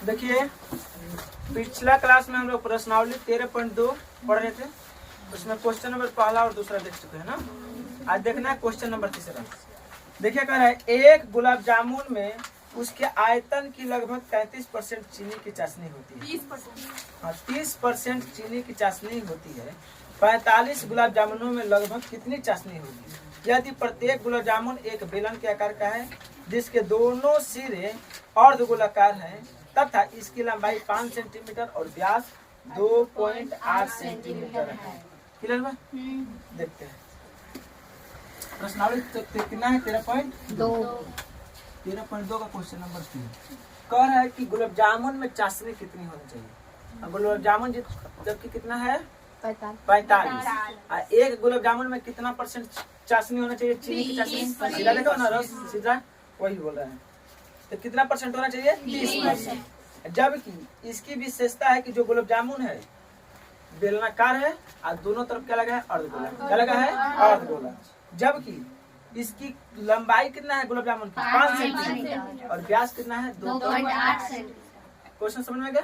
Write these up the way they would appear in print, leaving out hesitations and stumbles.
देखिए पिछला क्लास में हम लोग प्रश्नावली 13.2 पढ़ रहे थे, उसमें क्वेश्चन नंबर पहला और दूसरा देख चुके हैं ना। आज देखना है क्वेश्चन नंबर तीसरा। देखिए कह रहा है एक गुलाब जामुन में उसके आयतन की लगभग 33% चीनी की चाशनी होती है। 30% चीनी की चाशनी होती है। 45 गुलाब जामुनों में लगभग कितनी चाशनी होगी यदि प्रत्येक गुलाब जामुन एक बेलन के आकार का है जिसके दोनों सिरे अर्धगोलाकार हैं तथा इसकी लंबाई 5 सेंटीमीटर और व्यास 2.8 सेंटीमीटर है। क्लियर बा? देखते हैं प्रश्नावली कितना है 13.2 का क्वेश्चन नंबर 3 कह रहा है कि गुलाब जामुन में चाशनी कितनी होनी चाहिए। अब गुलाब जामुन जबकि कितना है 45। एक गुलाब जामुन में कितना % चाशनी होना चाहिए, चीनी की चाशनी। सीधा देखो ना रस सीधा वही बोल रहा है। तो कितना % होना चाहिए 30%। जबकि इसकी विशेषता है कि जो गुलाब जामुन है बेलनाकार है और दोनों तरफ क्या लगा है अर्धगोला। क्या लगा है अर्धगोला। जबकि इसकी लंबाई कितना है गुलाब जामुन की 5 सेंटीमीटर और व्यास कितना है 2.8 सेंटीमीटर। क्वेश्चन समझ में गया?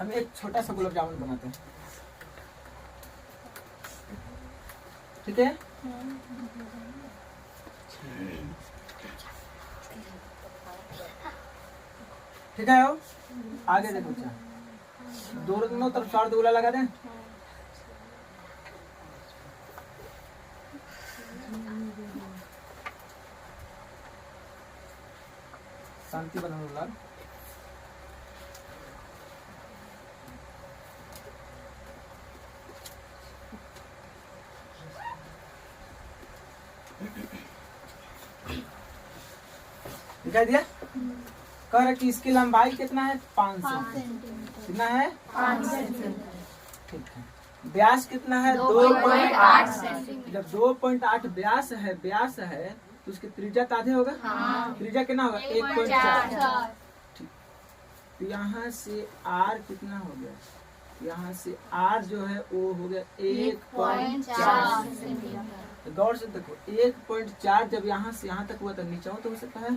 हम एक छोटा सा गुलाब जामुन बनाते हैं, ठीक है। ठीक है हो? आगे देखो अच्छा दोनों तरफ चार गोला लगा दें। शांति बना लो। दिखाई दिया? कह रहा कि इसकी लंबाई कितना है 5 सेंटीमीटर। कितना है 5 सेंटीमीटर। ठीक है। व्यास कितना है 2.8 सेंटीमीटर। जब 2.8 व्यास है तो उसकी त्रिज्या आधे होगा। त्रिज्या कितना होगा 1.4। ठीक। तो यहाँ से आर कितना हो गया, यहाँ से आर जो है वो हो गया 1.4 सेंटीमीटर। गौर से देखो 1.4 जब यहाँ से यहाँ तक हुआ तो नीचे हो तो हो सकता है।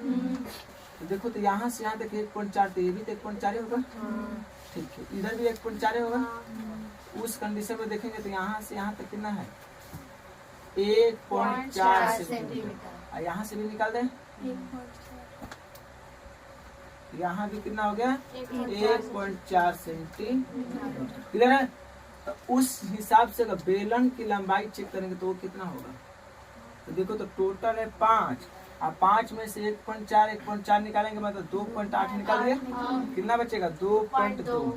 तो देखो तो यहाँ से यहाँ तक 1.4 तो ये भी तो 1.4 होगा। ठीक है, इधर भी 1.4 होगा। उस कंडीशन में देखेंगे तो यहाँ से यहाँ तक कितना है 1.4 सेंटीमीटर। यहाँ से भी निकाल दें, यहाँ भी कितना हो गया 1.4 सेंटीमीटर। क्लियर है? तो उस हिसाब से अगर बेलन की लंबाई चेक करेंगे तो वो कितना होगा। तो देखो तो टोटल है 5 और 5 में से 1.4 निकालेंगे मतलब 2.8 निकाल दिया। कितना बचेगा 2.2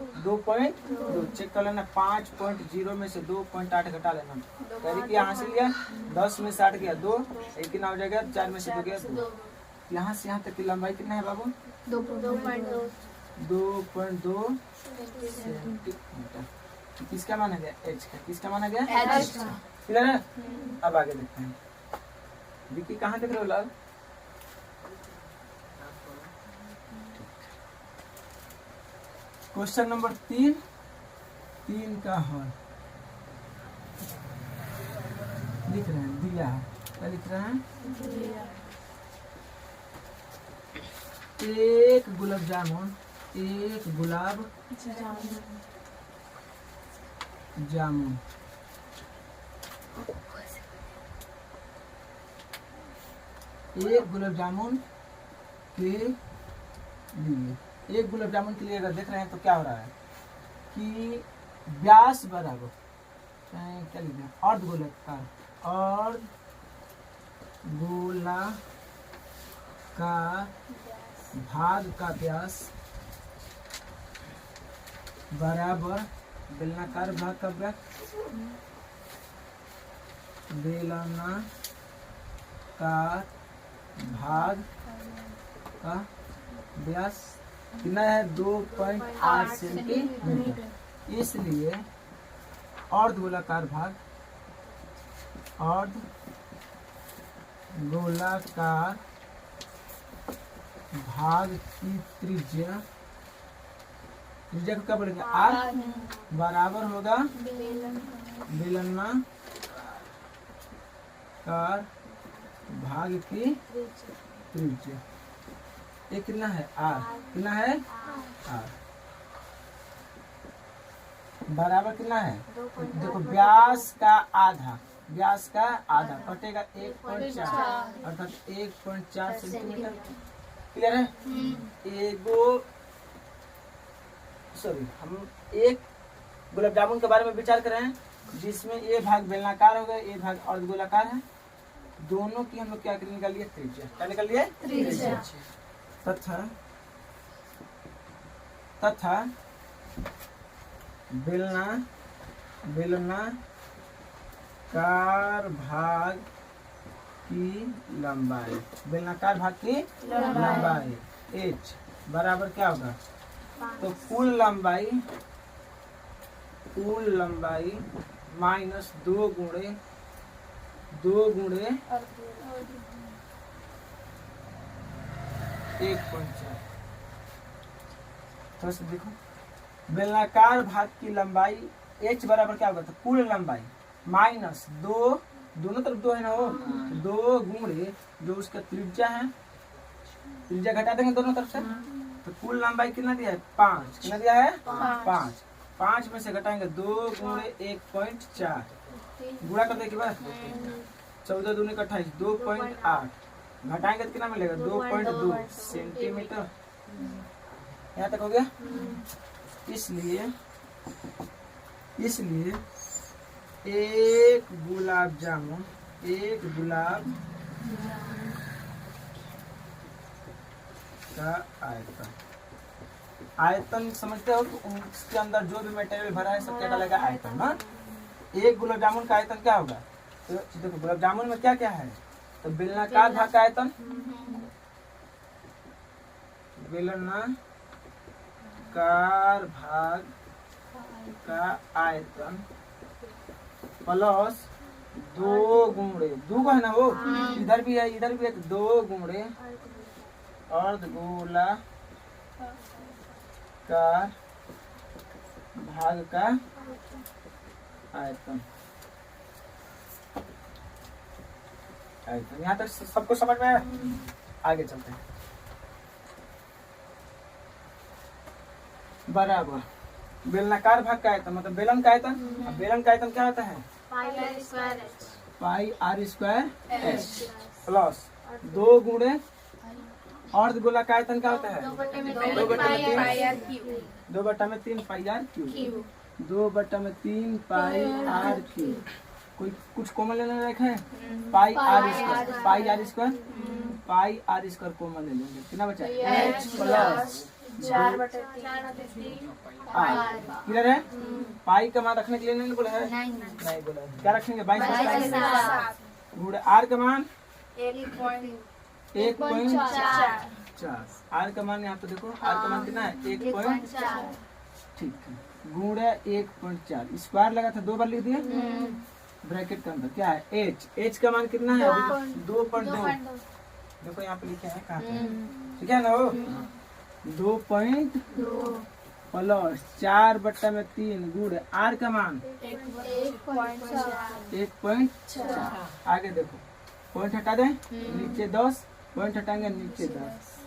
चेक कर लेना। 5.0 में से 2.8 घटा लेना। कह कि यहाँ से लिया 10 में से 8 गया 2, एक कितना हो जाएगा 4 में से 2 गया 2। यहाँ से यहाँ तक की लंबाई कितना है बाबू 2.2 सेंटीमीटर। किसका माना गया एच का। किसका माना गया एच का। क्लियर है? अब आगे देखते हैं। विकी कहाँ देख रहे हो लाल? क्वेश्चन नंबर 3 का हल लिख रहे हैं। दिया है क्या लिख रहे हैं एक गुलाब जामुन एक गुलाब जामुन के लिए अगर देख रहे हैं तो क्या हो रहा है कि व्यास बराबर क्या लिख रहे हैं अर्धगोलाकार भाग का व्यास बराबर बेलनाकार भाग का व्यास बेलनाकार भाग का व्यास कितना है 2.8 सेंटीमीटर। इसलिए अर्धगोलाकार भाग की त्रिज्या को क्या बोलेंगे आर बराबर होगा बेलनाकार भाग की त्रिज्या। ये कितना है आर, कितना है आर, बराबर कितना है देखो व्यास का आधा, व्यास का आधा कटेगा 1.4 अर्थात 1.4 सेंटीमीटर। क्लियर है? सॉरी हम एक गुलाब जामुन के बारे में विचार कर रहे हैं जिसमें ये भाग बेलनाकार हो गया, ये भाग अर्धगोलाकार है। दोनों की हम लोग क्या निकाल लिए त्रिज्या, क्या निकाल लिए त्रिज्या। तथा बेलनाकार भाग की लंबाई, बेलनाकार भाग की लंबाई h बराबर क्या होगा, तो कुल लंबाई माइनस 2 गुणे 1.4। थोड़ा सा देखो, बेलनाकार भाग की लंबाई h बराबर क्या होगा, तो कुल लंबाई माइनस 2, दोनों तरफ 2 है ना वो, 2 गुणे जो उसका त्रिज्या है, त्रिज्या घटा देंगे दोनों तरफ से, तो कुल लंबाई कितना दिया है 5, कितना दिया है 5 में से घटाएंगे 2 गुणे 1.4, गुणा कर देखिए बस 14 दूनी 28, 2.8 घटाएंगे तो कितना मिलेगा 2.2 सेंटीमीटर। यहाँ तक हो गया। इसलिए एक गुलाब जामुन का आयतन समझते हो, उसके अंदर जो भी मटेरियल भरा है सब क्या लगेगा आयतन ना। एक गुलाब जामुन का आयतन क्या होगा, तो देखो गुलाब जामुन में क्या क्या है, तो बेलनाकार भाग का आयतन, बेलनाकार भाग का आयतन प्लस 2 गुणे 2 का है ना वो, इधर भी है इधर भी है, तो 2 गुणे अर्धगोलाकार भाग का आयतन। यहाँ तक सबको समझ में आया? आगे चलते हैं। बराबर बेलनाकार भाग का आयतन मतलब बेलन का आयतन, अब बेलन का आयतन क्या होता है pi are square H plus 2 गुणे अर्धगोला का आयतन क्या होता है 2/3 pi R cube, 2/3 pi R cube. कोई कुछ कॉमन लेने रखा है पाई आर स्क्वायर कॉमन ले लेंगे, कितना बचा h प्लस 4/3 क्लियर है। पाई का मान रखने के लिए नहीं बोला है, नहीं बोला है। क्या रखेंगे 22 गुणे आर का मान 1.4, आर का मान यहाँ पे देखो आर का मान कितना है 1.4, ठीक है गुणे 1.4 स्क्वायर लगा था 2 बार लिख दिए ब्रैकेट के अंदर, क्या है h का मान कितना है 2.2, देखो यहाँ पे लिखे हैं कहाँ पे, ठीक है ना वो 2.2 प्लस 4/3 गुणे आर का मान 1.4। आगे देखो पॉइंट हटा दें नीचे 10, पॉइंट हटाएंगे नीचे 10,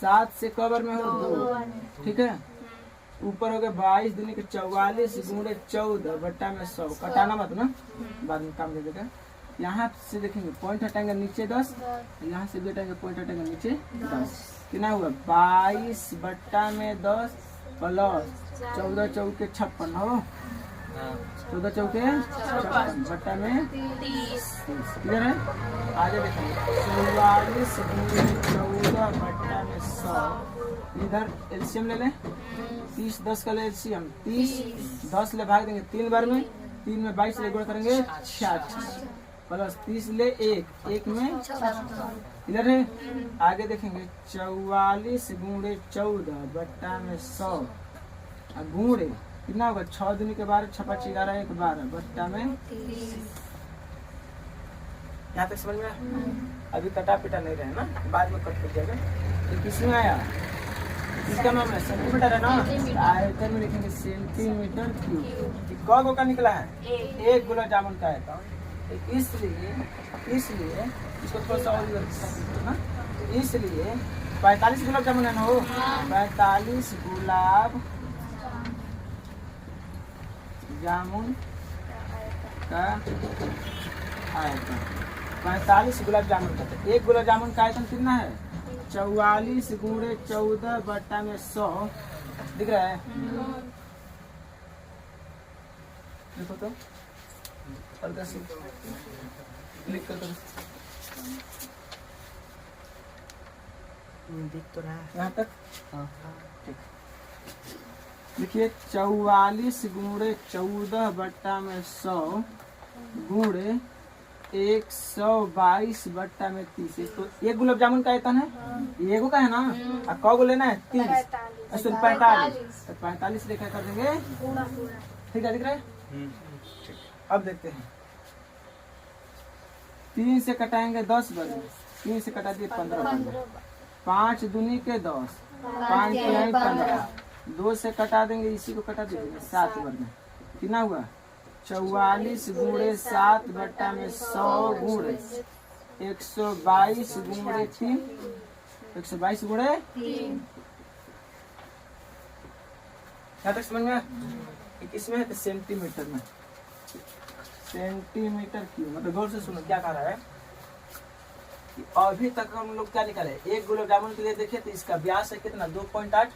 7 से कवर में हो 2, ठीक है ऊपर हो गया 22 दूनी के 44 गुणे 14/100, कटाना मत ना बाद में काम दे देगा। यहाँ से देखेंगे पॉइंट हटाएंगे नीचे 10, यहाँ से भी हटाएंगे पॉइंट हटाएंगे नीचे 10, कितना हुआ 22/10 प्लस 14 चौके 56 हो, 14 चौके 56 बट्टा में 30, क्लियर है। आगे देखेंगे 44 गुणे 14/100, इधर एलसीएम ले लें 30 10 का ले एलसीएम 30, 10 ले भाग देंगे 3 बार में, 3 में 22 ले गुणा करेंगे 66 प्लस 30 ले 1 में, इधर है। आगे देखेंगे 44 गुणे 14/100 गुणे कितना होगा 6 दूनी के 12, 6 5 11 1 12 बट्टा में 30। यहाँ तक समझ में आया? अभी कटा पिटा नहीं रहे ना, बाद में कट कर जाएगा। तो किसमें आया इसका मामला सेंटीमीटर है ना, आयतन में लिखेंगे सेंटीमीटर क्यूब। कौ का निकला है एक गुलाब जामुन का आयतन, इसलिए इसको थोड़ा सा और ना, इसलिए 45 गुलाब जामुन है ना हो। 45 गुलाब जामुन का आयतन। 45 गुलाब जामुन का, तो एक गुलाब जामुन का आयतन कितना है? 44 गुणे 14 बट्टा में 100। दिख रहा है? देखो तो हल्का सी क्लिक कर दो। दिख तो रहा है यहाँ तक। हाँ ठीक। देखिए 44 गुणे 14 बट्टा में 100 गुणे 122 बट्टा में 30। तो एक गुलाब जामुन का आयतन है, ये एगो का है ना। और कौ गो लेना है? 30। 45। तो 45 रेखा कर देंगे। ठीक है, दिख रहा है? ठीक। अब देखते हैं। 3 से कटाएंगे 10 बजे, 3 से कटा दिए 15 बजे। 5 दूनी के 10, 5 तिहाई 15। 2 से कटा देंगे, इसी को कटा देंगे 7 वर्ग। कितना हुआ? 44 गुणे 7 बट्टा में 100 गुणे 122 गुणे 3। 122 गुणे 3। यहाँ तक समझ में? किसमें है? तो सेंटीमीटर में। Centimetre cube. मतलब गौर से सुनो क्या कह रहा है कि अभी तक हम लोग क्या निकाले? एक गुलाब जामुन के लिए देखिए तो इसका व्यास है कितना? 2.8।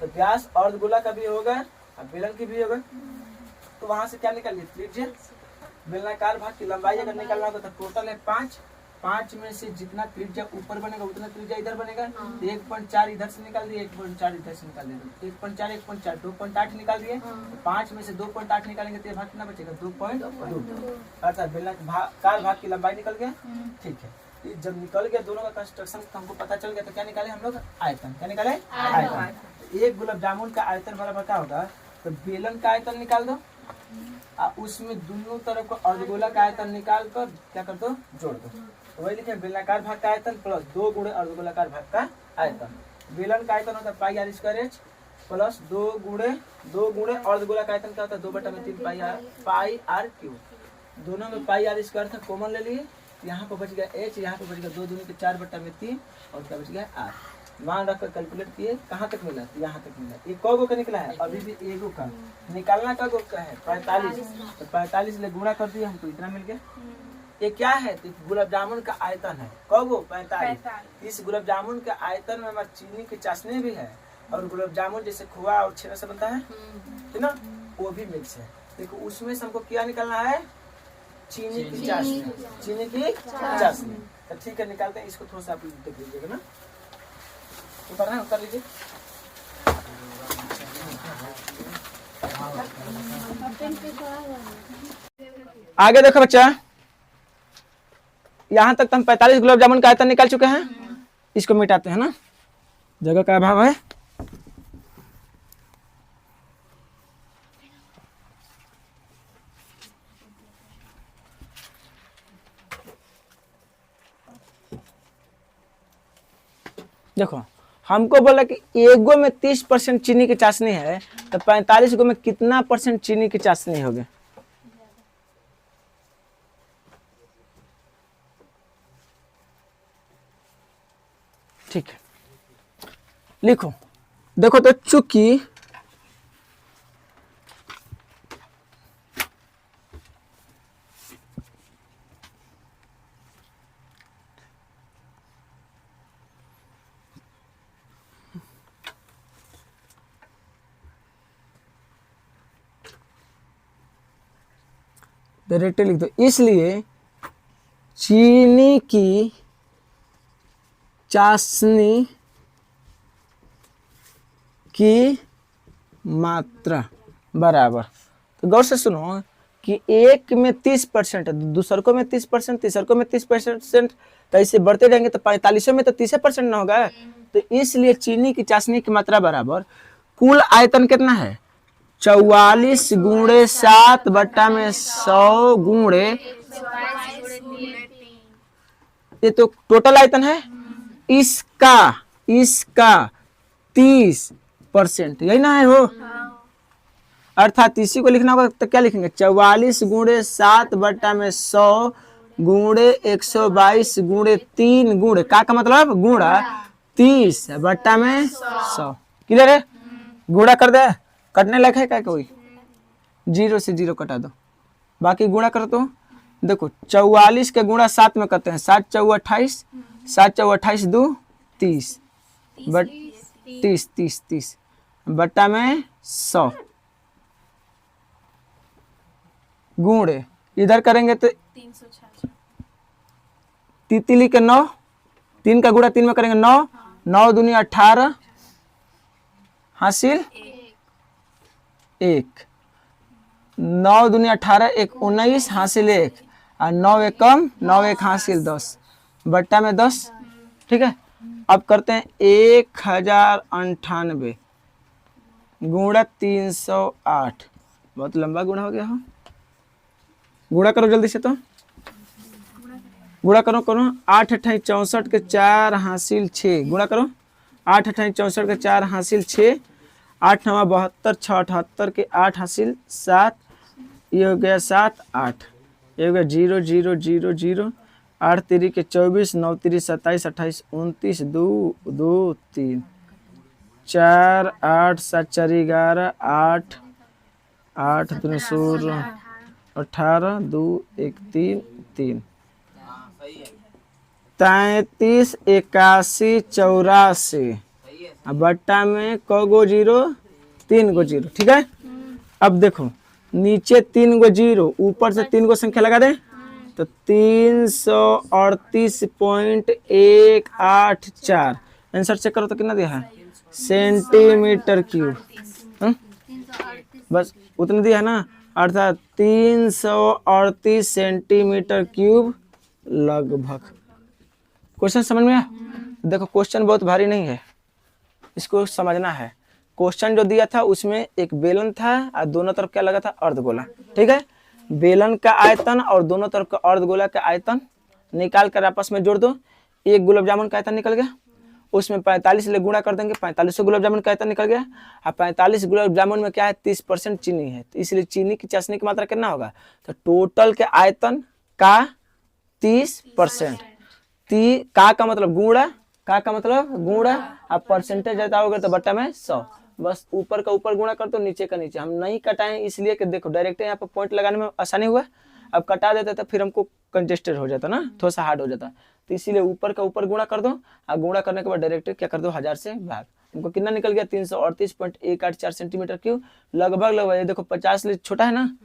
तो व्यास अर्धगोला का भी होगा और बेलन की भी होगा। तो वहां से क्या निकालिए? त्रिज्या। बेलनाकार भाग की लंबाई अगर निकालना होगा तो टोटल है 5। 5 में से जितना त्रिज्या ऊपर बनेगा उतना त्रिज्या इधर बनेगा। तो 1.4 इधर से निकाल दिए, 1.4 इधर से निकाल दिए। 1.4 1.4 2.8 निकाल दिए। 5 में से 2.8 निकालेंगे तो ये भाग कितना बचेगा? 2.2। अर्थात बेलनाकार भाग की लंबाई निकल गया। ठीक है, जब निकल गया दोनों का कंस्ट्रक्शन हमको पता चल गया तो क्या निकाले हम लोग? आयतन। क्या निकाले? आयतन। एक गुलाब जामुन का आयतन बराबर क्या होगा? तो बेलन का आयतन निकाल दो और उसमें दोनों तरफ को अर्धगोला का आयतन निकाल कर क्या कर दो? जोड़ दो। तो वही लिखे बेलनाकार भाग का आयतन प्लस 2 गुणे अर्धगोलाकार भाग का आयतन। बेलन का आयतन होता है pi are square H plus 2 गुणे अर्धगोला का आयतन क्या होता है? 2/3 पाई आर क्यूब। दोनों में पाई आर स्क्वायर था, कॉमन ले लिए। यहाँ पर बच गया एच, यहाँ पर बच गया 2 दूनी के 4/3 और क्या बच गया? आर। मान रखकर कैलकुलेट किए, कहाँ तक मिला? यहाँ तक मिला। ये कौ गो का निकला है? अभी भी एगो का। निकालना का गो का है? 45। तो 45 ले गुणा कर दिए, हमको इतना मिल गया। ये क्या है? तो गुलाब जामुन का आयतन है। कौ गो? 45। इस गुलाब जामुन के आयतन में हमारे चीनी की चाशनी भी है और गुलाब जामुन जैसे खोआ और छेना से बनता है ना, वो भी मिक्स है। देखो उसमें से हमको क्या निकालना है? चीनी की चाशनी। चीनी की चाशनी। तो ठीक है, निकालते हैं। इसको थोड़ा सा आप देख लीजिएगा ना, उतारना है, उतार लीजिए। आगे देखो बच्चा, यहाँ तक तो हम 45 गुलाब जामुन का आयतन निकाल चुके हैं। इसको मिटाते हैं ना, जगह का अभाव है। देखो हमको बोला कि एगो में 30% चीनी की चाशनी है, तो 45 गो में कितना % चीनी की चाशनी होगी? ठीक है, लिखो। देखो तो चूंकि डायरेक्टली लिख दो। इसलिए चीनी की चाशनी की मात्रा बराबर, तो गौर से सुनो कि एक में 30% है, दूसरको में 30%, तीसरको में 30%, तो ऐसे बढ़ते जाएंगे तो 45 में तो 30% ना होगा। तो इसलिए चीनी की चाशनी की मात्रा बराबर कुल आयतन कितना है? 44 गुणे 7 बट्टा में 100 गुणे, ये तो टोटल आयतन है। इसका 30%, यही ना है हो। अर्थात इसी को लिखना होगा तो क्या लिखेंगे? 44 गुणे 7 बट्टा में 100 गुणे 122 गुणे 3 गुणे का मतलब गुणा 30 बट्टा में 100। क्लियर है? गुणा कर दे, कटने लायक है क्या कोई? 0 से 0 कटा दो, बाकी गुणा कर दो। देखो 44 के गुणा 7 में करते हैं, 7 चौवा 28, 7 चौवा 28 2 30 बट 30 बट्टा में 100 गुणे इधर करेंगे तो 366। तितली के 9, 3 का गुणा 3 में करेंगे 9, 9 दूनी 18 हासिल 1, 9 दूनी 18 1 19 हासिल 1 और 9 एक कम 9 एक हासिल 10 बट्टा में 10। ठीक है, अब करते हैं 1098 गुणा 308। बहुत लंबा गुणा हो गया हो, गुणा करो जल्दी से। तो गुणा करो 8 28 64 के 4 हासिल 6 गुणा करो, 8 28 64 के 4 हासिल 6, 8 9 72 6 78 के 8 हासिल 7, ये हो गया 7 8, ये हो गया 0 0 0 0, 8 3 के 24, 9 3 27 28 29 2 2 3 4 8 7 4 11 8 8 2 16 18 2 1 3 3 33 81 84 बट्टा में क गो 0 3 गो 0। ठीक है, अब देखो नीचे 3 गो 0 ऊपर से 3 गो संख्या लगा दें तो 338.184। आंसर चेक करो तो कितना दिया है, सेंटीमीटर क्यूब। बस उतना दिया है ना, अर्थात 338 सेंटीमीटर क्यूब लगभग। क्वेश्चन समझ में आया? देखो क्वेश्चन बहुत भारी नहीं है, इसको समझना है। क्वेश्चन जो दिया था उसमें एक बेलन था और दोनों तरफ क्या लगा था, अर्धगोला। ठीक है, बेलन का आयतन और दोनों तरफ का अर्धगोला का आयतन निकाल कर आपस में जोड़ दो, एक गुलाब जामुन का आयतन निकल गया। उसमें 45 ले गुणा कर देंगे, 45 गुलाब जामुन का आयतन निकल गया। और 45 गुलाब जामुन में क्या है, 30% चीनी है, तो इसलिए चीनी की चाशनी की मात्रा कितना होगा, तो टोटल के आयतन का 30%। का मतलब गुणा, का मतलब गुणा, अब परसेंटेज रहता होगा तो बट्टा में 100। बस ऊपर का ऊपर गुणा कर दो, नीचे का नीचे। हम नहीं कटाएं इसलिए कि देखो डायरेक्ट यहाँ पर पॉइंट लगाने में आसानी हुआ, अब कटा देते तो फिर हमको कंजेस्टेड हो जाता ना, थोड़ा सा हार्ड हो जाता। तो इसीलिए ऊपर का ऊपर गुणा कर दो और गुणा करने के बाद डायरेक्ट क्या कर दो, 1000 से भाग। हमको कितना निकल गया, 338.184 सेंटीमीटर क्यूब लगभग। ये देखो 50 से छोटा है ना,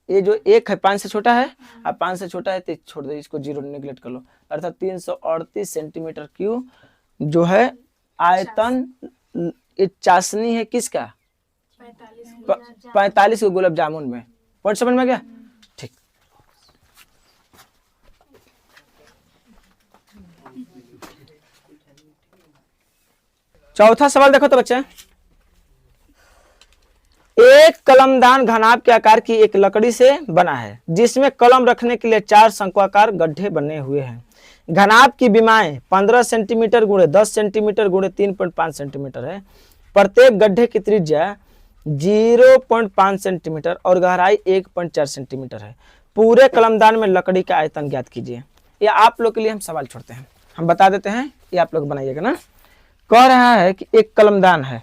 ये जो 1 है 5 से छोटा है, अब 5 से छोटा है तो छोड़ दो, इसको 0 निगलेक्ट कर लो। अर्थात 338 सेंटीमीटर क्यूब जो है आयतन, ये चाशनी है किसका, 45 को गुलाब जामुन में। पॉइंट समझ में गया? ठीक। चौथा सवाल देखो तो बच्चे, एक कलमदान घनाभ के आकार की एक लकड़ी से बना है जिसमें कलम रखने के लिए 4 शंक्वाकार गड्ढे बने हुए हैं। घनाभ की विमाएं 15 सेंटीमीटर गुणे 10 सेंटीमीटर गुणे 3.5 सेंटीमीटर है। प्रत्येक गड्ढे की त्रिज्या 0.5 सेंटीमीटर और गहराई 1.4 सेंटीमीटर है। पूरे कलमदान में लकड़ी का आयतन ज्ञात कीजिए। ये आप लोग के लिए हम सवाल छोड़ते हैं, हम बता देते हैं, ये आप लोग बनाइएगा ना। कह रहा है कि एक कलमदान है,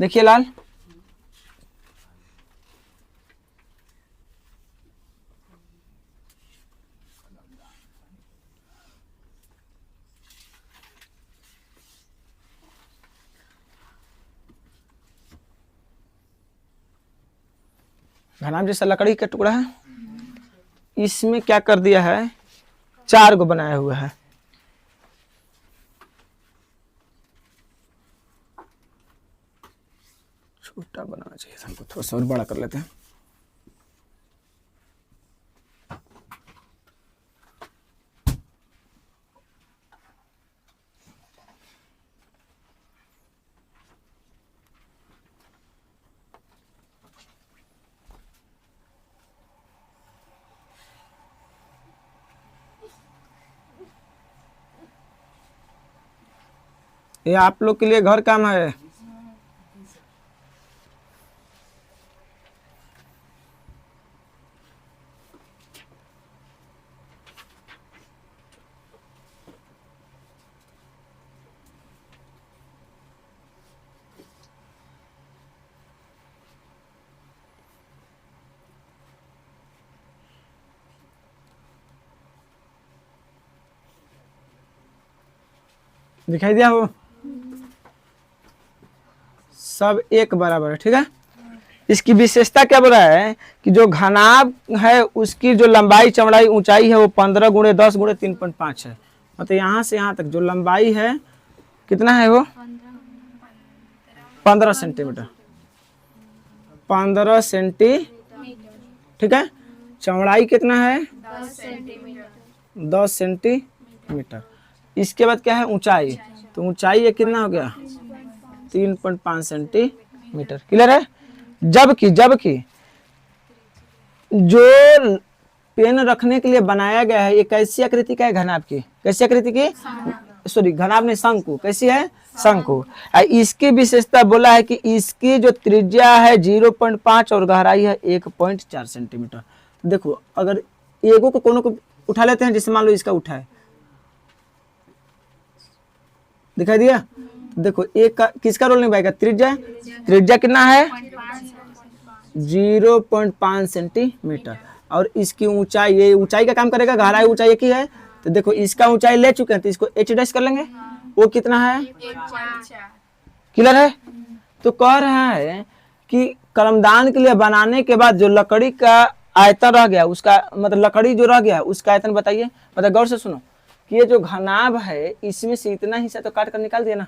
देखिए लाल, घनाभ जैसा लकड़ी का टुकड़ा है, इसमें क्या कर दिया है, 4 गो बनाया हुआ है। छोटा बनाना चाहिए, हमको थोड़ा सा और बड़ा कर लेते हैं। ये आप लोग के लिए घर काम है। दिखाई दिया वो, सब एक बराबर है। ठीक है, इसकी विशेषता क्या बोला है कि जो घनाभ है उसकी जो लंबाई चौड़ाई ऊंचाई है वो 15 गुणे 10 गुणे 3.5 है। मतलब यहाँ से यहाँ तक जो लंबाई है कितना है वो 15 सेंटीमीटर, 15 सेंटीमीटर। ठीक है, चौड़ाई कितना है 10 सेंटीमीटर। इसके बाद क्या है ऊंचाई, तो ऊंचाई ये कितना हो गया 3.5 सेंटीमीटर। क्लियर है। जबकि जो पेन रखने के लिए बनाया गया है ये कैसी आकृति का है, घनाभ की। कैसी आकृति की, सॉरी घनाभ नहीं, शंकु। कैसी है, शंकु। इसकी विशेषता बोला है कि इसकी जो त्रिज्या है 0.5 और गहराई है 1.4 सेंटीमीटर। देखो अगर एगो को कोनो को उठा लेते हैं, जैसे मान लो इसका उठा है, दिखाई दिया। देखो एक का किसका रोल निभाएगा, त्रिज्या। त्रिज्या कितना है 0.5 सेंटीमीटर। और इसकी ऊंचाई, ये ऊंचाई का काम करेगा, गहराई ऊंचाई एक ही है। तो देखो इसका ऊंचाई ले चुके हैं तो इसको h डैश कर लेंगे, वो कितना है। क्लियर है। तो कह रहा है कि कलमदान के लिए बनाने के बाद जो लकड़ी का आयतन रह गया उसका, मतलब लकड़ी जो रह गया उसका आयतन बताइए। मतलब गौर से सुनो कि ये जो घनाभ है इसमें से इतना हिस्सा तो काट कर निकाल दिया ना,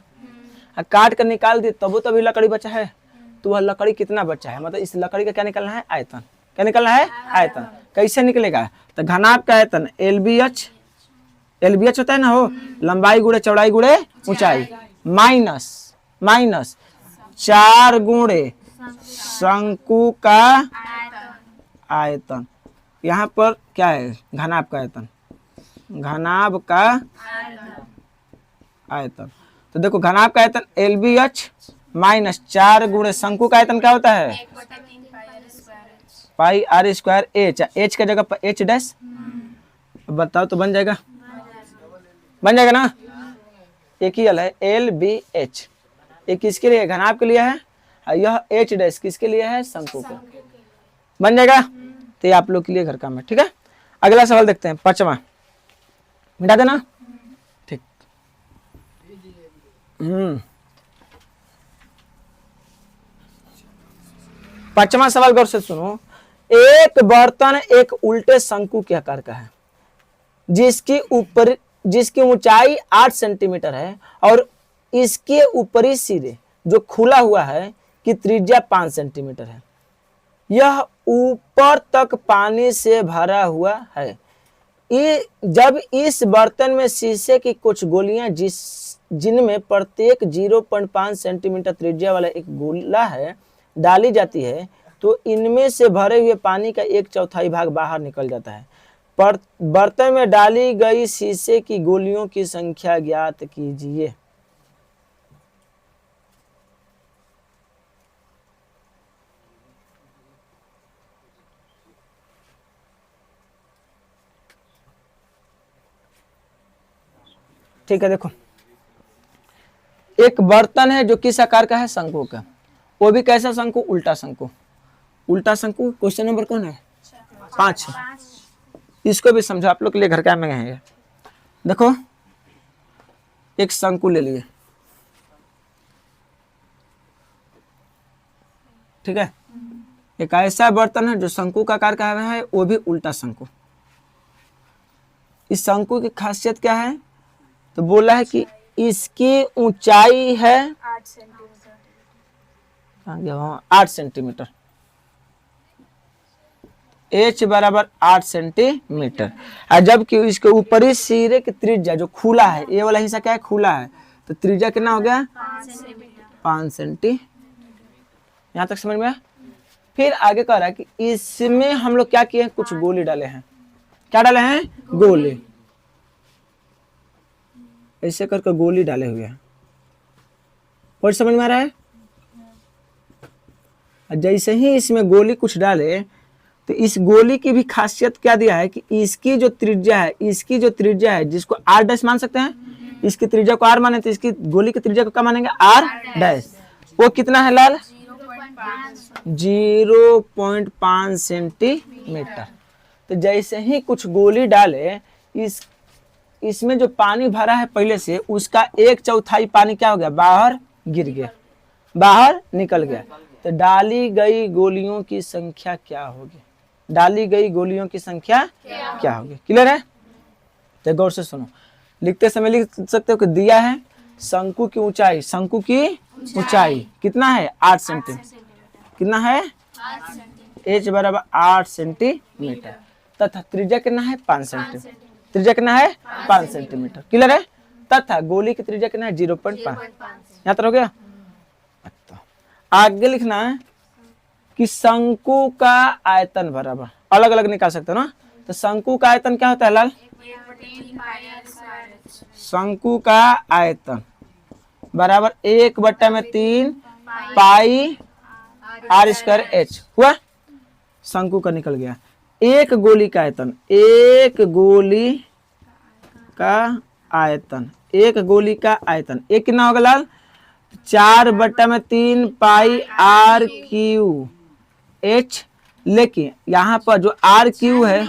काट कर निकाल दिए तब तभी लकड़ी बचा है। तो वह लकड़ी कितना बचा है, मतलब इस लकड़ी का क्या निकलना है, आयतन। क्या निकलना है, आयतन। कैसे निकलेगा, तो घनाभ का आयतन LBH, LBH होता है ना हो, लंबाई गुणे चौड़ाई गुणे ऊंचाई, माइनस 4 गुणे शंकु का आयतन। यहाँ पर क्या है, घनाभ का आयतन, घनाभ का आयतन। तो देखो घनाभ का आयतन LBH माइनस 4 गुणे शंकु का आयतन क्या होता है पाई r स्क्वायर h। h का जगह पर h डैश, बताओ तो बन जाएगा, बन जाएगा ना। एक ही हल है LBH, एक किसके लिए, घनाभ के लिए है, यह h डैश किसके लिए है, शंकु के। बन जाएगा। तो ये आप लोग के लिए घर काम है। ठीक है, अगला सवाल देखते हैं, 5वां। मिटा देना, ठीक। 5वां सवाल गौर से सुनो। एक बर्तन एक उल्टे शंकु के आकार का है जिसकी ऊंचाई 8 सेंटीमीटर है और इसके ऊपरी सिरे जो खुला हुआ है कि त्रिज्या 5 सेंटीमीटर है। यह ऊपर तक पानी से भरा हुआ है। जब इस बर्तन में शीशे की कुछ गोलियां जिनमें प्रत्येक 0.5 सेंटीमीटर त्रिज्या वाला एक गोला है डाली जाती है तो इनमें से भरे हुए पानी का 1/4 भाग बाहर निकल जाता है। बर्तन में डाली गई शीशे की गोलियों की संख्या ज्ञात कीजिए। ठीक है, देखो एक बर्तन है जो किस आकार का है, शंकु का। वो भी कैसा शंकु, उल्टा शंकु। उल्टा शंकु क्वेश्चन नंबर कौन है 5। इसको भी समझो, आप लोग के लिए घर का में है। देखो एक शंकु ले लिए, ठीक है। एक ऐसा बर्तन है जो शंकु का आकार का है, वो भी उल्टा शंकु। इस शंकु की खासियत क्या है, तो बोला है कि इसकी ऊंचाई है 8 सेंटीमीटर, h बराबर 8 सेंटीमीटर। और जबकि इसके ऊपरी सिरे की त्रिज्या जो खुला है, ये वाला हिस्सा क्या है, खुला है, तो त्रिज्या कितना हो गया 5 सेंटी। यहां तक समझ में। फिर आगे कह रहा है कि इसमें हम लोग क्या किए हैं, कुछ गोली डाले हैं। क्या डाले हैं, गोली। ऐसे करके गोली डाले हुए हैं, और समझ में आ रहा है। जैसे ही इसमें गोली कुछ डाले तो इस गोली की भी खासियत क्या दिया है कि इसकी जो त्रिज्या है, जिसको r डैश मान सकते हैं, इसकी त्रिज्या को r माने तो इसकी गोली की त्रिज्या को क्या मानेंगे, r डैश। वो कितना है लाल, 0.5 सेंटीमीटर। तो जैसे ही कुछ गोली डाले, इस इसमें जो पानी भरा है पहले से, उसका 1/4 पानी क्या हो गया, बाहर गिर गया, बाहर निकल गया। तो डाली गई गोलियों की संख्या क्या होगी, डाली गई गोलियों की संख्या क्या होगी। क्लियर है? तो गौर से सुनो, लिखते समय लिख सकते हो कि दिया है शंकु की ऊंचाई, शंकु की ऊंचाई कितना है, 8 सेंटीमीटर। कितना है, h बराबर 8 सेंटीमीटर तथा त्रिज्या कितना है, 5 सेंटीमीटर। त्रिज्या कितना है, 5 सेंटीमीटर। क्लियर है? तथा गोली की त्रिज्या कितना है, 0.5। यहाँ तक हो गया। आगे लिखना है कि शंकु का आयतन बराबर, अलग अलग निकाल सकते हो ना। तो शंकु का आयतन क्या होता है लाल, शंकु का आयतन बराबर 1/3 पाई r स्क्वायर h हुआ। शंकु का निकल गया। एक गोली का आयतन, एक गोली का आयतन, एक गोली का आयतन एक कितना होगा लाल, 4/3 पाई r3h। लेकिन यहाँ पर जो r3 है,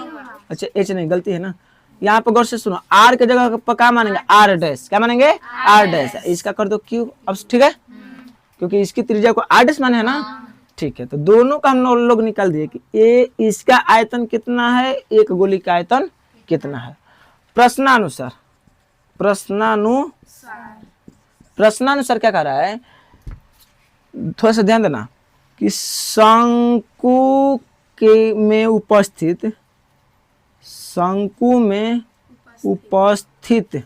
अच्छा h नहीं, गलती है ना, यहाँ पर गौर से सुनो, r के जगह पर क्या मानेंगे, r डैश। क्या मानेंगे, r डैश। इसका कर दो q। अब ठीक है, क्योंकि इसकी त्रिज्या को r डैश माने है ना। ठीक है, तो दोनों का हम लोग निकाल दिए कि ये इसका आयतन कितना है, एक गोली का आयतन कितना है। प्रश्नानुसार, प्रश्नानुसार क्या कह रहा है, थोड़ा सा ध्यान देना कि शंकु के में उपस्थित, शंकु में उपस्थित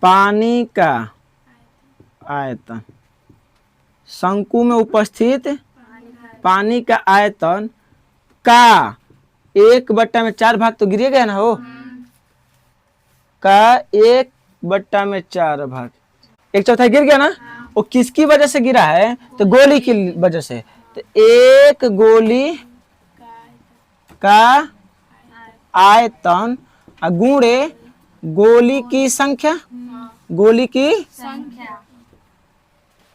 पानी का आयतन, शंकु में उपस्थित पानी का आयतन का 1/4 भाग तो गिर गया ना हो, का 1/4 भाग, 1/4 गिर गया ना। वो किसकी वजह से गिरा है, तो गोली की वजह से। तो एक गोली का आयतन गुणे गोली की संख्या, गोली की संख्या।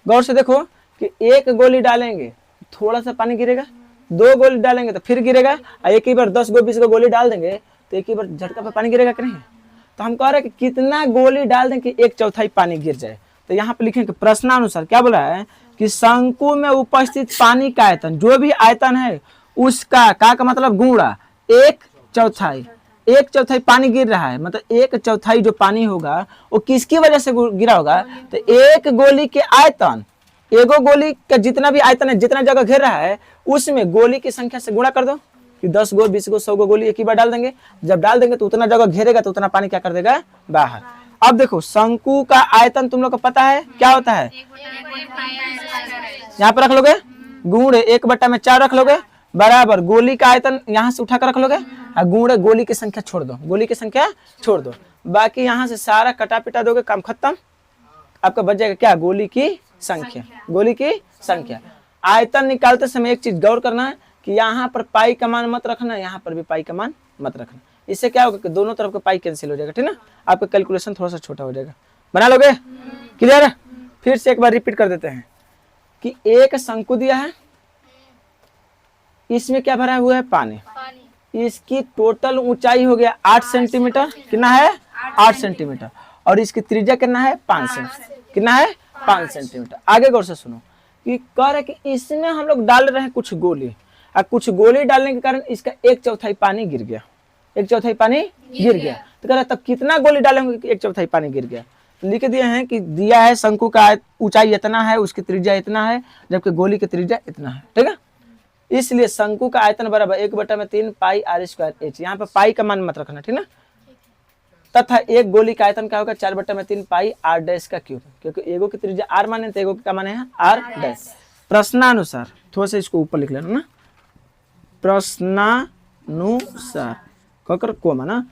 गौर से देखो कि एक गोली डालेंगे थोड़ा सा पानी गिरेगा, 2 गोली डालेंगे तो फिर गिरेगा, और एक ही बार 10 गो 20 गो गोली डाल देंगे तो एक ही बार झटका पे पानी गिरेगा कि नहीं। तो हम कह रहे हैं कि कितना गोली डाल दें कि 1/4 पानी गिर जाए। तो यहाँ पे लिखेंगे प्रश्नानुसार क्या बोला है कि शंकु में उपस्थित पानी का आयतन, जो भी आयतन है उसका का मतलब गुणा 1/4, 1/4 पानी गिर रहा है, मतलब 1/4 जो पानी होगा वो किसकी वजह से गिरा होगा, तो एक गोली के आयतन, एगो गोली का जितना भी आयतन है, जितना जगह घेर रहा है उसमें गोली की संख्या से गुणा कर दो कि 10 गो 20 गो 100 गो गोली एक ही बार डाल देंगे। जब डाल देंगे तो उतना जगह घेरेगा तो उतना पानी क्या कर देगा, बाहर। अब देखो शंकु का आयतन तुम लोग को पता है क्या होता है, यहाँ पर रख लोगे गुणे 1/4 रख लोगे बराबर गोली का आयतन यहाँ से उठा कर रख लोगे, और गुणे गोली की संख्या छोड़ दो, गोली की संख्या छोड़ दो, बाकी यहाँ से सारा कटा पिटा दोगे, काम खत्म। आपका बच जाएगा क्या, गोली की संख्या, गोली की संख्या। आयतन निकालते समय एक चीज गौर करना है कि यहाँ पर पाई का मान मत रखना, यहाँ पर भी पाई का मान मत रखना। इससे क्या होगा कि दोनों तरफ का पाई कैंसिल हो जाएगा, ठीक ना। आपका कैलकुलेशन थोड़ा सा छोटा हो जाएगा। बना लोगे, क्लियर है? फिर से एक बार रिपीट कर देते हैं कि एक शंकु दिया है, इसमें क्या भरा हुआ है, पानी। इसकी टोटल ऊंचाई हो गया 8 सेंटीमीटर। कितना है, 8 सेंटीमीटर। और इसकी त्रिज्या कितना है, 5 सेंटीमीटर। कितना है, 5 सेंटीमीटर। आगे गौर से सुनो कि कह रहे कि इसमें हम लोग डाल रहे हैं कुछ गोली, और कुछ गोली डालने के कारण इसका 1/4 पानी गिर गया, 1/4 पानी गिर गया। तो कह रहे तब कितना गोली डालेंगे कि 1/4 पानी गिर गया। लिख दिए हैं कि दिया है शंकु का ऊंचाई इतना है, उसकी त्रिज्या इतना है, जबकि गोली की त्रिज्या इतना है, ठीक है। इसलिए शंकु का आयतन बराबर 1/3 पाई r² h। यहाँ पे पाई का मान मत रखना, ठीक ना। तथा एक गोली का आयतन क्या होगा, 4/3 पाई r डैश का क्यूब, क्योंकि एगो की त्रिज्या r माने तो एगो का माने है r डैश। प्रश्नानुसार थोड़ा सा इसको ऊपर लिख लेना ना, प्रश्नानुसार कहकर को माना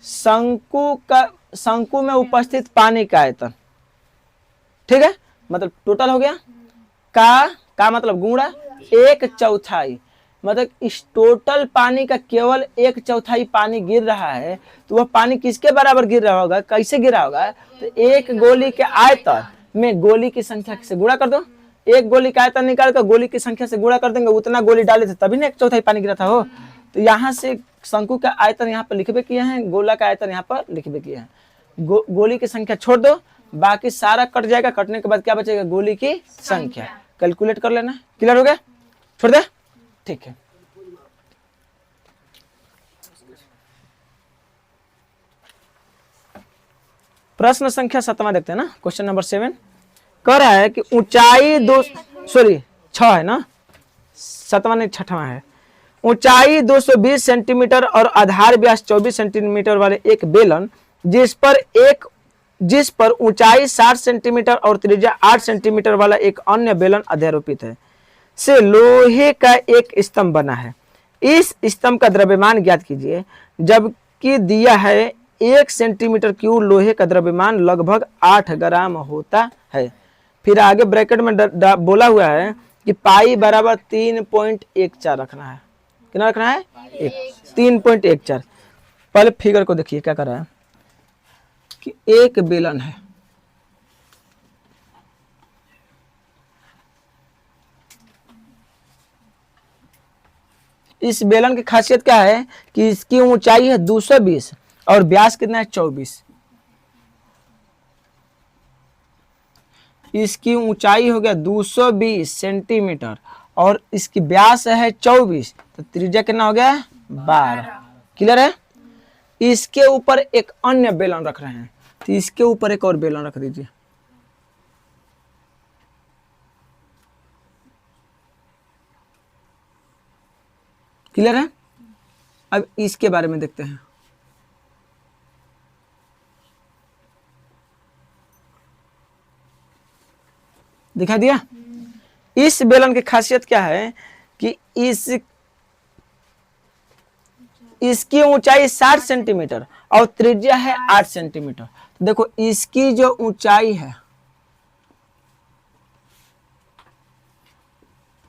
शंकु में उपस्थित पानी का आयतन, ठीक है, मतलब टोटल हो गया का मतलब गुणा 1/4, मतलब इस टोटल पानी का केवल 1/4 पानी गिर रहा है, तो वह पानी किसके बराबर गिर रहा होगा, कैसे गिरा होगा, तो एक गोली के आयतन में गोली की संख्या से गुणा कर दो। एक गोली का आयतन निकाल कर गोली की संख्या से गुणा कर देंगे, उतना गोली डाले थे तभी ना 1/4 पानी गिरा था हो। तो यहाँ से शंकु का आयतन यहाँ पर लिखबे किए हैं, गोला का आयतन यहाँ पर लिखबे किए हैं। गोली की संख्या छोड़ दो, बाकी सारा कट जाएगा। कटने के बाद क्या बचेगा? गोली की संख्या। कैलकुलेट कर लेना। क्लियर हो गया? छोड़ दे, ठीक है। प्रश्न संख्या 7वां देखते हैं ना, क्वेश्चन नंबर 7 कह रहा है कि ऊंचाई 6 है ना, 7वां नहीं 6वां है। ऊंचाई 220 सेंटीमीटर और आधार व्यास 24 सेंटीमीटर वाले एक बेलन जिस पर ऊंचाई 60 सेंटीमीटर और त्रिज्या 8 सेंटीमीटर वाला एक अन्य बेलन अध्यारोपित है से लोहे का एक स्तंभ बना है। इस स्तंभ का द्रव्यमान ज्ञात कीजिए। जबकि दिया है 1 सेंटीमीटर क्यूब लोहे का द्रव्यमान लगभग 8 ग्राम होता है। फिर आगे ब्रैकेट में बोला हुआ है कि पाई बराबर 3.14 रखना है। कितना रखना है? 3.14। पहले फिगर को देखिए क्या कर रहा है कि एक बेलन है, इस बेलन की खासियत क्या है कि इसकी ऊंचाई है 220 और व्यास कितना है? 24। इसकी ऊंचाई हो गया 220 सेंटीमीटर और इसकी व्यास है 24, तो त्रिज्या कितना हो गया? 12। क्लियर है? इसके ऊपर एक अन्य बेलन रख रहे हैं, तो इसके ऊपर एक और बेलन रख दीजिए। क्लियर है? अब इसके बारे में देखते हैं। दिखा दिया? इस बेलन की खासियत क्या है कि इसकी ऊंचाई 60 सेंटीमीटर और त्रिज्या है 8 सेंटीमीटर। तो देखो इसकी जो ऊंचाई है,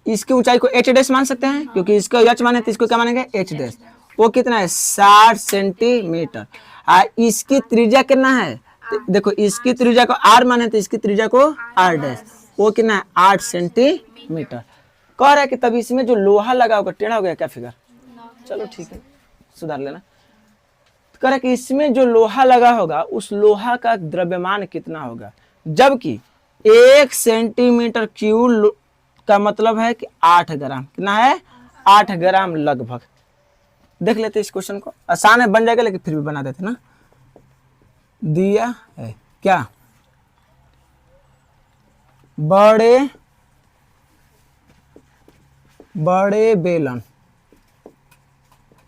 इसकी ऊंचाई को h डैश मान सकते हैं क्योंकि इसका h माने तो इसको क्या मानेंगे? h dash. वो कितना है? 60 सेंटीमीटर। इसकी त्रिज्या कितना है? तो देखो इसकी त्रिज्या को r माने तो इसकी त्रिज्या को r डैश। वो कितना है? 8 सेंटीमीटर। कह रहा है कि तब इसमें जो लोहा लगा होगा टेढ़ा हो गया क्या फिगर? चलो ठीक है, सुधार लेना। कह रहा है कि इसमें जो लोहा लगा होगा उस लोहा का द्रव्यमान कितना होगा, जबकि 1 सेंटीमीटर क्यूब का मतलब है कि 8 ग्राम। कितना है? 8 ग्राम लगभग। देख लेते इस क्वेश्चन को, आसान है, बन जाएगा, लेकिन फिर भी बना देते ना। दिया है क्या? बड़े बेलन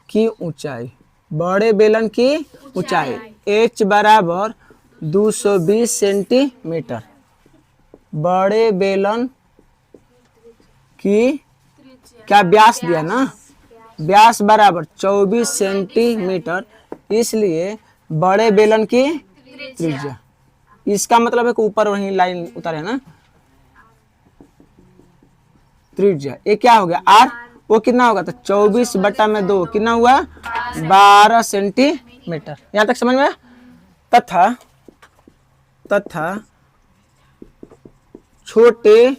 की ऊंचाई, बड़े बेलन की ऊंचाई h बराबर 220 सेंटीमीटर। बड़े बेलन की क्या व्यास दिया ना, व्यास बराबर 24 सेंटीमीटर, इसलिए बड़े बेलन की त्रिज्या। इसका मतलब है कि ऊपर वही लाइन उतारे ना, त्रिज्या। ये क्या हो गया? r। वो कितना होगा? तो 24/2 कितना हुआ? 12 सेंटीमीटर। यहां तक समझ में आया? तथा छोटे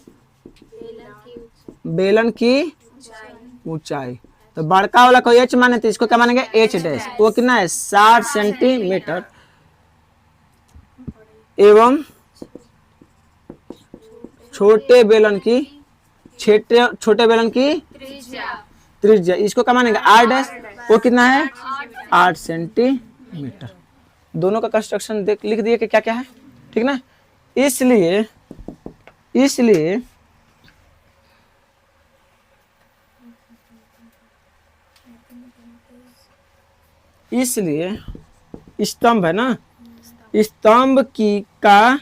बेलन की ऊंचाई, तो बड़का वाला को h माने तो इसको क्या मानेंगे? h dash. वो कितना है? 60 सेंटीमीटर। एवं छोटे बेलन की त्रिज्या, इसको क्या मानेंगे? r dash. वो कितना है? 8 सेंटीमीटर। दोनों का कंस्ट्रक्शन लिख दिए कि क्या क्या है, ठीक ना। इसलिए स्तंभ है ना, स्तंभ का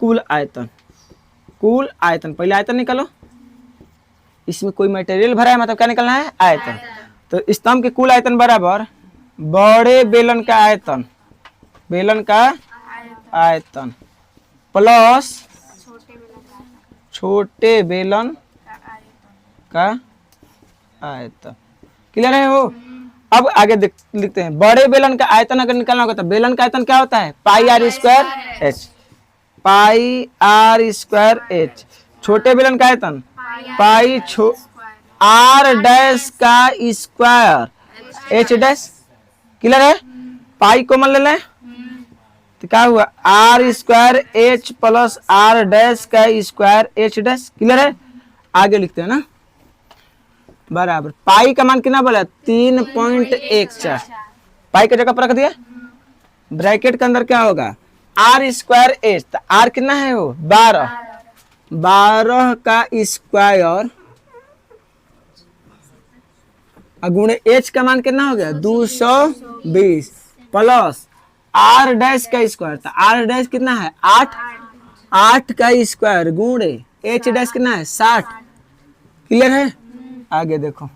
कुल आयतन पहले आयतन निकालो। इसमें कोई मटेरियल भरा है, मतलब क्या निकलना है? आयतन। तो स्तंभ के कुल आयतन बराबर बड़े बेलन का आयतन प्लस छोटे बेलन का आयतन। क्लियर है वो? अब आगे लिखते हैं। बड़े बेलन का आयतन अगर निकालना होगा तो बेलन का आयतन क्या होता है? Pi are square h. छोटे बेलन का आयतन पाई आर डैश का स्क्वायर एच डैश। क्लियर है? पाई कॉमन ले लें तो क्या हुआ, r square H plus r dash का स्क्वायर एच डैश। क्लियर है? आगे लिखते हैं ना, बराबर पाई का मान कितना बोला, 3.14। पाई की जगह पर रख दिया, ब्रैकेट के अंदर क्या होगा, आर स्क्वायर एच, तो आर कितना है वो 12, 12 का स्क्वायर गुणे एच का मान कितना हो गया 220 प्लस आर डैश का स्क्वायर, तो आर डैश कितना है 8, 8 का स्क्वायर गुणे एच डैश कितना है 60। क्लियर है? आगे देखो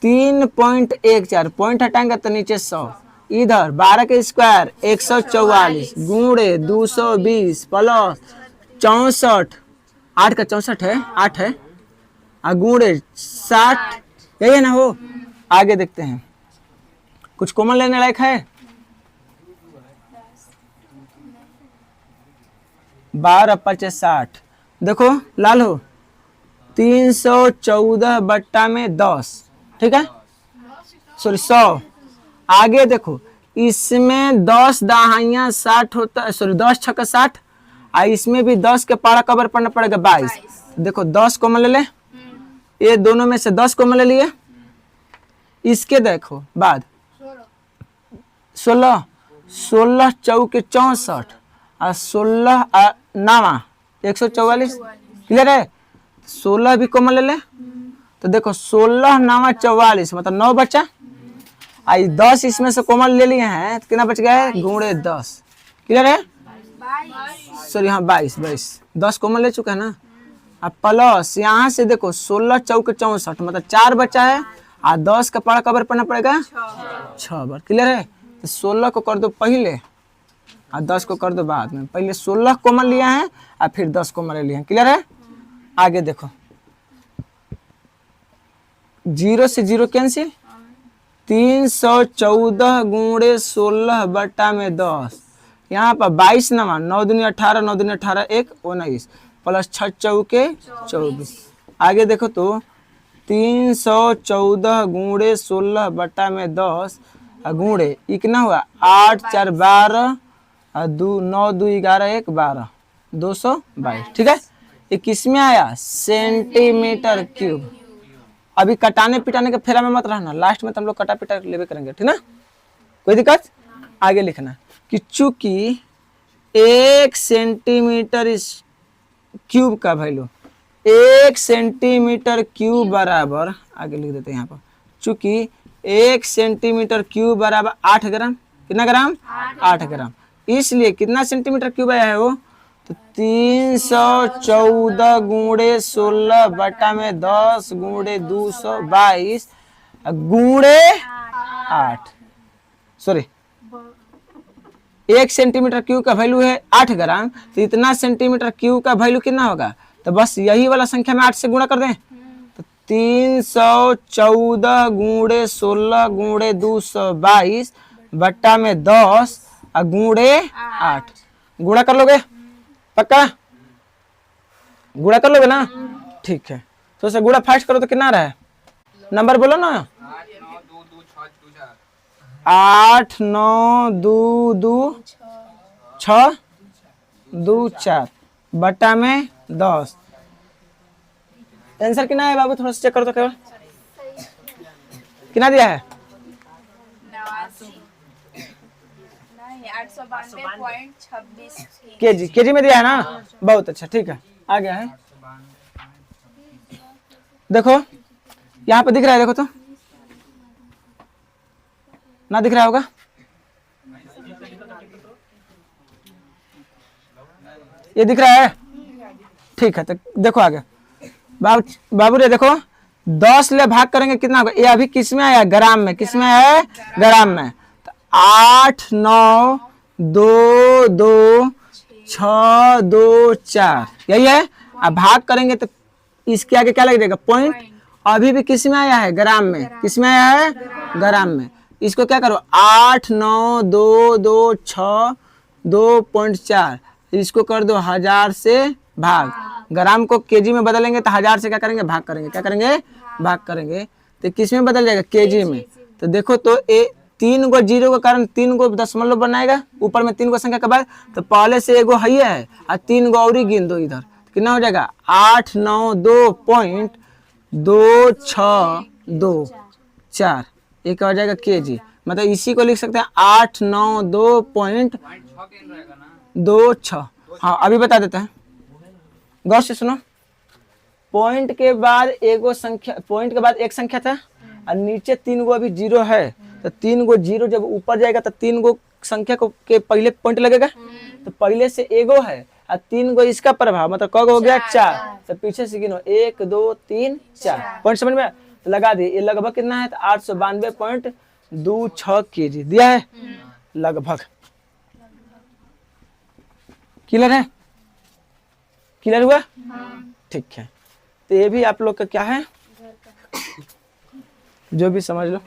3.14 पॉइंट हटाएंगे तो नीचे 100, इधर 12 के स्क्वायर 144 गुणे 220 प्लस 64, 8 का 64 है, 8 है, गुणे 60, यही है ना वो। आगे देखते हैं, कुछ कॉमन लेने लायक है, 12×5=60। देखो लाल हो 314 बट्टा में 10, ठीक है, सॉरी 100। आगे देखो इसमें 10 दहाइयाँ 60 होता है, सॉरी 10 छक्का 60, इसमें भी 10 के पारा कवर पढ़ना पड़ेगा 22। देखो 10 कॉमन ले ले, ये दोनों में से 10 कॉमन ले लिए, इसके देखो बाद 16, 16 चौके 64 और 16 9 144। क्लियर है? 16 भी कॉमन ले ले, तो देखो 16 9 44 मतलब 9 बचा, आई 10 इसमें से कॉमन ले लिए हैं तो कितना बच गया है गुणे 10। क्लियर है? सॉरी हाँ 22 10 कॉमन ले चुका है ना। अब प्लस यहाँ से देखो 16 चौके 64 मतलब 4 बचा है, और 10 का पारा कवर पढ़ना पड़ेगा 6 बार। क्लियर है? तो 16 को कर दो पहले और 10 को कर दो बाद में, पहले 16 कॉमन लिया है और फिर 10 कॉमन ले लिए हैं। क्लियर है? आगे देखो 0 से 0 कैंसिल, 314 गुणे 16 बट्टा में 10, यहाँ पर 22 9 9 दूनी 18, 9 दूनी 18 1 19 प्लस 6 चौके 24। आगे देखो तो 314 गुणे 16 बट्टा में 10 गुणे कितना हुआ 8 4 12 और 9 2 11 1 12 222। ठीक है? ये किस में आया सेंटीमीटर क्यूब। अभी कटाने पिटाने के फेरा में मत रहना, लास्ट में तो हम लोग कटा पिटा लेवे करेंगे, ठीक ना, कोई दिक्कत। आगे लिखना कि चूंकि 1 सेंटीमीटर क्यूब का वैल्यू 1 सेंटीमीटर क्यूब बराबर, आगे लिख देते हैं यहाँ पर, चूंकि 1 सेंटीमीटर क्यूब बराबर 8 ग्राम, कितना ग्राम 8 ग्राम, इसलिए कितना सेंटीमीटर क्यूब आया है वो, तो 314 गुणे 16 बटा में 10 गुणे 222 गुणे 8, सॉरी 1 सेंटीमीटर क्यूब का वैल्यू है 8 ग्राम, तो इतना सेंटीमीटर क्यूब का वैल्यू कितना होगा, तो बस यही वाला संख्या में 8 से गुणा कर दें, तो 314 गुणे 16 गुणे 222 बट्टा में 10 गुणे 8। गुणा कर लोगे पक्का, गुणा कर लोगे ना, ठीक है। तो उसे गुणा फास्ट करो तो कितना रहा है, नंबर बोलो ना, 8 9 2 2 6 2 4 बट्टा में 10। आंसर कितना है बाबू, थोड़ा सा चेक करो तो केवल कितना दिया है, 892.26 केजी, केजी में दिया है ना, बहुत अच्छा, ठीक है। आ गया है, देखो यहाँ पे दिख रहा है, देखो तो ना दिख रहा होगा, ये दिख रहा है, ठीक है। तो देखो आगे बाबू रे, देखो 10 ले भाग करेंगे कितना होगा, ये अभी किस में आया, ग्राम में, किस में है, ग्राम में, तो 8 9 2 2 6 2 4 यही है। अब भाग करेंगे तो इसके आगे क्या लग जाएगा, पॉइंट, अभी भी किस में आया है, ग्राम में, किस में आया है, ग्राम में। इसको क्या करो, 8 9 2 2 6 2.4, इसको कर दो 1000 से भाग, ग्राम को केजी में बदलेंगे तो 1000 से क्या करेंगे, भाग करेंगे, क्या करेंगे, भाग करेंगे तो किस में बदल जाएगा, केजी में। तो देखो तो ये 3 गो जीरो के कारण 3 गो दशमलव बनाएगा ऊपर में 3 गो संख्या के बाद, तो पहले से एगो है और 3 गो और गिन दो इधर, कितना हो जाएगा 892.262 एक हो जाएगा केजी। मतलब इसी को लिख सकते हैं 892.26। हाँ अभी बता देते हैं, गौर से सुनो। पॉइंट के बाद एगो संख्या, पॉइंट के बाद एक संख्या था और नीचे 3 गो अभी जीरो है, तो 3 गो जीरो जब ऊपर जाएगा तो 3 गो संख्या को के पहले पॉइंट लगेगा, तो पहले से एगो है और 3 गो इसका प्रभाव, मतलब कब हो गया 4, तो पीछे से गिनो 1 2 3 4 पॉइंट समझ में, तो लगा दिए। ये लगभग कितना है, तो 892.26 केजी दिया है लगभग। क्लियर है, क्लियर हुआ? ठीक है, तो ये भी आप लोग का क्या है, जो भी समझ लो।